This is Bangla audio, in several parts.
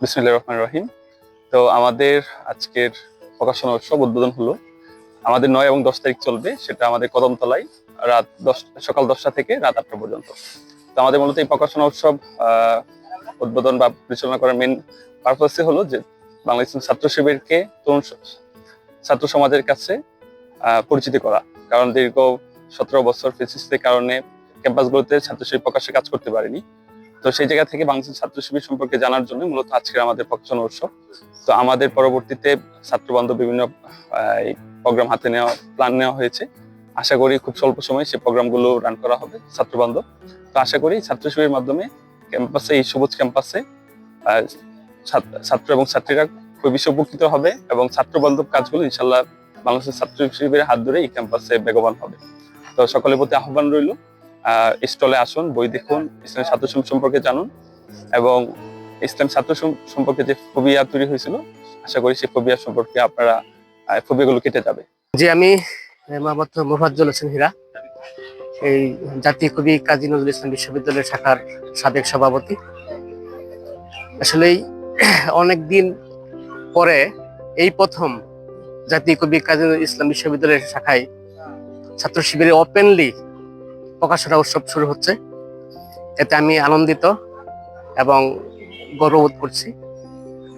বিসমিল্লাহির রহমানির রহিম। তো আমাদের আজকের প্রকাশনা উৎসব উদ্বোধন হলো। আমাদের 9 এবং 10 তারিখ চলবে, সেটা আমাদের কদমতলায় সকাল 10টা থেকে রাত 8টা পর্যন্ত। তো আমাদের মূলত এই প্রকাশনা উৎসব উদ্বোধন বা পরিচালনা করার মেন পারপাসই হলো যে বাংলাদেশ ছাত্র শিবিরকে তরুণ ছাত্র সমাজের কাছে পরিচিতি করা। কারণ দীর্ঘ 17 বছর ফেসিসের কারণে ক্যাম্পাসগুলোতে ছাত্র শিবির প্রকাশ্যে কাজ করতে পারেনি। তো সেই জায়গা থেকে বাংলাদেশ ছাত্র শিবির সম্পর্কে জানার জন্য মূলত আজকের আমাদের প্রকাশনা উৎসব। তো আমাদের পরবর্তীতে ছাত্র বান্ধব বিভিন্ন প্রোগ্রাম হাতে নেওয়া প্ল্যান নেওয়া হয়েছে। আশা করি খুব স্বল্প সময়ে সেই প্রোগ্রামগুলো রান করা হবে ছাত্র বান্ধব। তো আশা করি ছাত্র শিবিরের মাধ্যমে ক্যাম্পাসে, এই সবুজ ক্যাম্পাসে ছাত্র এবং ছাত্রীরা খুব বেশি উপকৃত হবে এবং ছাত্র বান্ধব কাজগুলো ইনশাল্লাহ বাংলাদেশের ছাত্র শিবিরের হাত ধরে এই ক্যাম্পাসে বেগবান হবে। তো সকলের প্রতি আহ্বান রইল, স্টলে আসুন, বই দেখুন, ইসলাম ছাত্র সম্পর্কে জানুন এবং ইসলাম ছাত্র সম্পর্কে যে ফোবিয়া তৈরি হয়েছিল, আশা করি সেই ফোবিয়া সম্পর্কে আপনারা ফোবিয়াগুলো কেটে যাবে। জি, আমি মোহাম্মদ মোফাজ্জল হোসেন হীরা, এই জাতীয় কবি কাজী নজরুল ইসলাম বিশ্ববিদ্যালয়ের শাখার সাবেক সভাপতি। আসলে অনেকদিন পরে এই প্রথম জাতীয় কবি কাজী নজরুল ইসলাম বিশ্ববিদ্যালয়ের শাখায় ছাত্র শিবিরে ওপেনলি প্রকাশনা উৎসব শুরু হচ্ছে। এতে আমি আনন্দিত এবং গর্ববোধ করছি।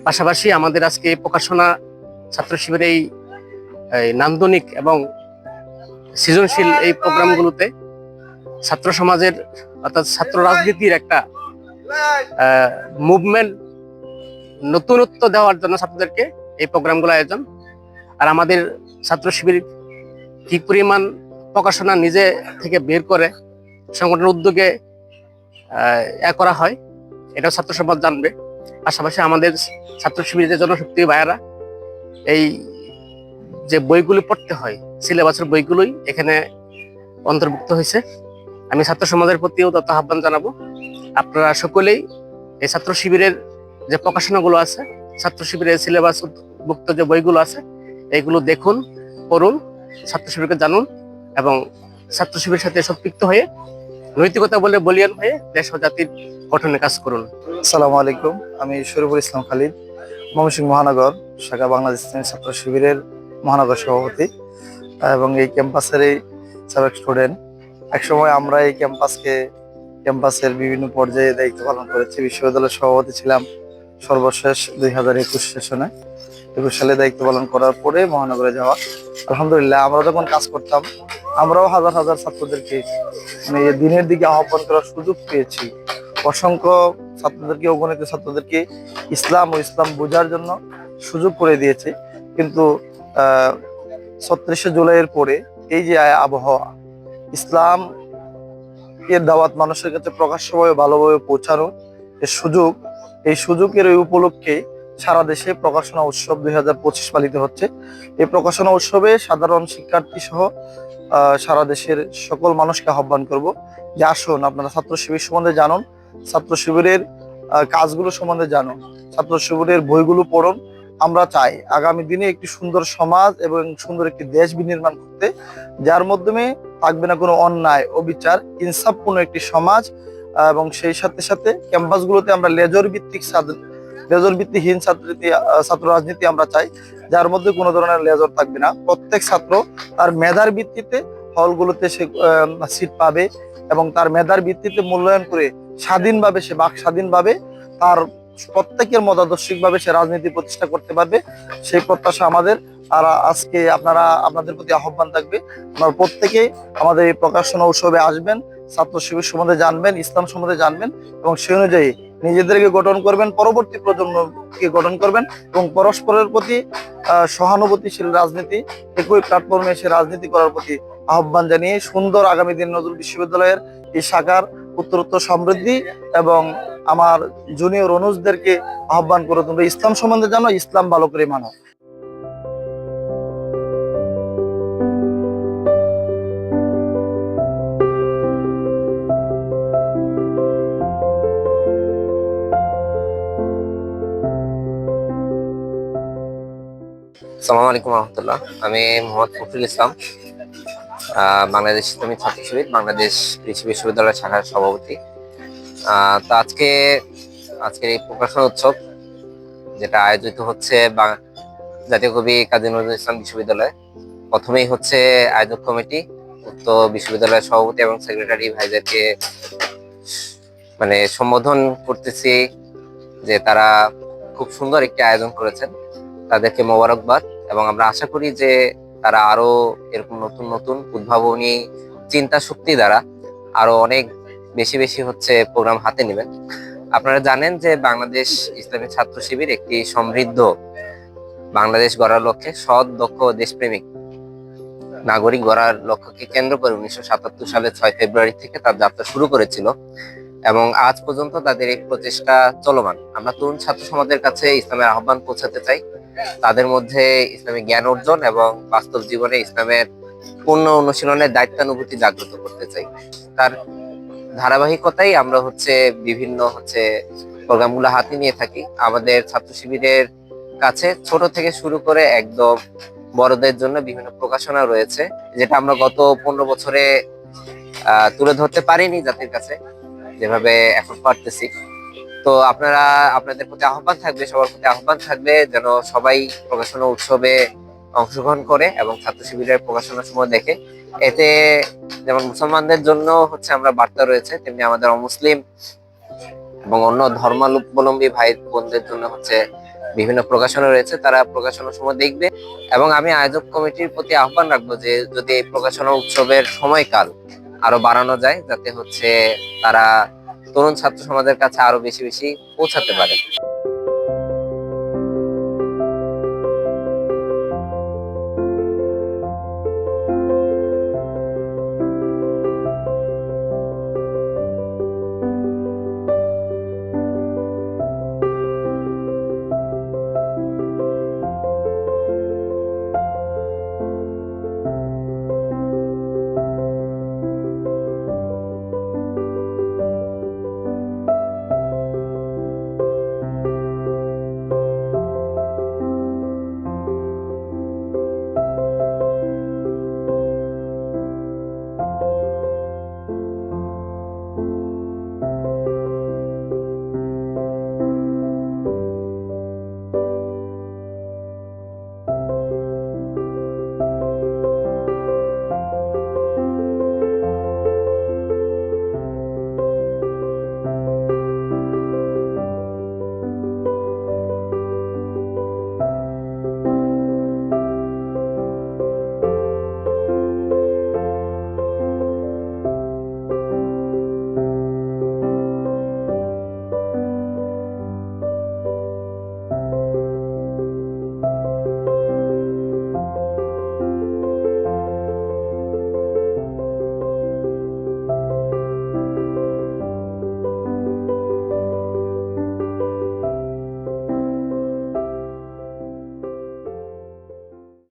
পাশাপাশি আমাদের আজকে প্রকাশনা ছাত্র শিবিরে এই নান্দনিক এবং সৃজনশীল এই প্রোগ্রামগুলোতে ছাত্র সমাজের অর্থাৎ ছাত্র রাজনীতির একটা মুভমেন্ট, নতুনত্ব দেওয়ার জন্য ছাত্রদেরকে এই প্রোগ্রামগুলো আয়োজন। আর আমাদের ছাত্র শিবির কি পরিমাণ প্রকাশনা নিজে থেকে বের করে সংগঠনের উদ্যোগে করা হয়, এটাও ছাত্র সমাজ জানবে। পাশাপাশি আমাদের ছাত্র শিবিরের জনশক্তি ভাইয়ারা এই যে বইগুলি পড়তে হয়, সিলেবাসের বইগুলোই এখানে অন্তর্ভুক্ত হয়েছে। আমি ছাত্র সমাজের প্রতিও তত আহ্বান জানাবো, আপনারা সকলেই এই ছাত্র শিবিরের যে প্রকাশনাগুলো আছে, ছাত্র শিবিরের সিলেবাসভুক্ত যে বইগুলো আছে, এইগুলো দেখুন, পড়ুন, ছাত্র শিবিরকে জানুন এবং ছাত্র শিবিরের সাথে সম্পৃক্ত হয়ে নৈতিকতা বলে বলিয়ান হয়ে দেশ ও জাতির গঠনে কাজ করুন। আসসালামু আলাইকুম, আমি শরীফুল ইসলাম খালিদ, ময়মনসিংহ মহানগর শাখা বাংলাদেশ ছাত্র শিবিরের মহানগর সভাপতি এবং এই ক্যাম্পাসের সাবেক স্টুডেন্ট। একসময় আমরা এই ক্যাম্পাসের বিভিন্ন পর্যায়ে দায়িত্ব পালন করেছি। বিশ্ববিদ্যালয়ের সভাপতি ছিলাম সর্বশেষ 2021 সেশনে। 21 সালে দায়িত্ব পালন করার পরে মহানগরে যাওয়া। আলহামদুলিল্লাহ, আমরা যখন কাজ করতাম আমরাও হাজার হাজার ছাত্রদেরকে মানে দিনের দিকে আহ্বান করার সুযোগ পেয়েছি। অসংখ্য ছাত্রদেরকে, অগণিত ছাত্রদেরকে ইসলাম ও ইসলাম বোঝার জন্য সুযোগ করে দিয়েছে। কিন্তু 36 জুলাইয়ের পরে এই যে আবহাওয়া, ইসলাম এর দাওয়াত মানুষের কাছে প্রকাশ্যভাবে ভালোভাবে পৌঁছানো এই সুযোগের ওই উপলক্ষে সারা দেশে প্রকাশনা উৎসব 2025 পালিত হচ্ছে। এই প্রকাশনা উৎসবে সাধারণ শিক্ষার্থী সহ সারা দেশের সকল মানুষকে আহ্বান করব যে আসুন, আপনারা ছাত্র শিবির সম্বন্ধে জানুন, ছাত্র শিবিরের কাজগুলো সম্বন্ধে জানুন, ছাত্র শিবিরের বইগুলো পড়ুন। আমরা চাই আগামী দিনে একটি সুন্দর সমাজ এবং সুন্দর একটি দেশ বিনির্মাণ করতে, যার মাধ্যমে থাকবে না কোনো অন্যায়, অবিচার, ইনসাফপূর্ণ একটি সমাজ। এবং সেই সাথে সাথে ক্যাম্পাসগুলোতে আমরা লেজর ভিত্তিহীন ছাত্র রাজনীতি আমরা চাই, যার মধ্যে কোনো ধরনের লেজর থাকবে না। প্রত্যেক ছাত্র তার মেধার ভিত্তিতে হলগুলোতে সে সিট পাবে এবং তার মেধার ভিত্তিতে মূল্যায়ন করে স্বাধীনভাবে, সে বাক স্বাধীনভাবে তার প্রত্যেকের মতাদর্শিকভাবে সে রাজনীতি প্রতিষ্ঠা করতে পারবে, সেই প্রত্যাশা আমাদের। আর আজকে আপনাদের প্রতি আহ্বান থাকবে, আপনারা প্রত্যেকেই আমাদের এই প্রকাশনা উৎসবে আসবেন, ছাত্র শিবির সম্বন্ধে জানবেন, ইসলাম সম্বন্ধে জানবেন এবং সেই অনুযায়ী নিজেদেরকে গঠন করবেন, পরবর্তী প্রজন্মকে গঠন করবেন এবং পরস্পরের প্রতি সহানুভূতিশীল রাজনীতি, একই প্ল্যাটফর্মে এসে রাজনীতি করার প্রতি আহ্বান জানিয়ে সুন্দর আগামী দিন নজরুল বিশ্ববিদ্যালয়ের এই শাখার উত্তরোত্তর সমৃদ্ধি এবং আমার জুনিয়র অনুজদেরকে আহ্বান করে তোমরা ইসলাম সম্বন্ধে জানো, ইসলাম ভালো করে মানো। আসসালামু আলাইকুম রহমতুল্লাহ। আমি মোহাম্মদ ফখরুল ইসলাম, বাংলাদেশ ইসলামী ছাত্র শিবির বাংলাদেশ কৃষি বিশ্ববিদ্যালয়ের শাখার সভাপতি। তো আজকের এই প্রকাশনা উৎসব যেটা আয়োজিত হচ্ছে জাতীয় কবি কাজী নজরুল ইসলাম বিশ্ববিদ্যালয়। প্রথমেই হচ্ছে আয়োজক কমিটি, উক্ত বিশ্ববিদ্যালয়ের সভাপতি এবং সেক্রেটারি ভাইদেরকে মানে সম্বোধন করতেছি যে তারা খুব সুন্দর একটি আয়োজন করেছেন, তাদেরকে মোবারকবাদ। এবং আমরা আশা করি যে তারা আরো এরকম নতুন নতুন উদ্ভাবনী চিন্তা শক্তি দ্বারা আরো অনেক বেশি বেশি হচ্ছে প্রোগ্রাম হাতে নেবেন। আপনারা জানেন যে বাংলাদেশ ইসলামী ছাত্র শিবির একটি সমৃদ্ধ বাংলাদেশ গড়ার লক্ষ্যে সৎ, দক্ষ, দেশপ্রেমিক নাগরিক গড়ার লক্ষ্যকে কেন্দ্র করে 1977 সালে 6 ফেব্রুয়ারি থেকে তার যাত্রা শুরু করেছিল এবং আজ পর্যন্ত তাদের এই প্রচেষ্টা চলমান। আমরা তরুণ ছাত্র সমাজের কাছে ইসলামের আহ্বান পৌঁছাতে চাই, তাদের মধ্যে ইসলামিক জ্ঞান অর্জন এবং বাস্তব জীবনে ইসলামের পূর্ণ অনুশীলনের দায়িত্বানুভূতি জাগ্রত করতে চাই। তার ধারাবাহিকতাই আমরা হচ্ছে বিভিন্ন প্রোগ্রামগুলো হাতে নিয়ে থাকি। আমাদের ছাত্র শিবিরের কাছে ছোট থেকে শুরু করে একদম বড়দের জন্য বিভিন্ন প্রকাশনা রয়েছে, যেটা আমরা গত 15 বছরে তুলে ধরতে পারিনি জাতির কাছে যেভাবে এখন পারতেছি। তো আপনাদের প্রতি আহ্বান থাকবে, সবার প্রতি আহ্বান থাকবে যেন সবাই প্রকাশনা উৎসবে অংশগ্রহণ করে এবং ছাত্র শিবিরের প্রকাশনা সময় দেখে। এতে যেমন মুসলমানদের জন্য আমরা বার্তা রয়েছে, তেমনি আমাদের অমুসলিম এবং অন্য ধর্মাবলম্বী ভাই বোনদের জন্য বিভিন্ন প্রকাশনা রয়েছে, তারা প্রকাশনা সময় দেখবে। এবং আমি আয়োজক কমিটির প্রতি আহ্বান রাখবো যে যদি এই প্রকাশনা উৎসবের সময়কাল আরো বাড়ানো যায়, যাতে তারা তরুণ ছাত্র সমাজের কাছে আরো বেশি বেশি পৌঁছাতে পারে।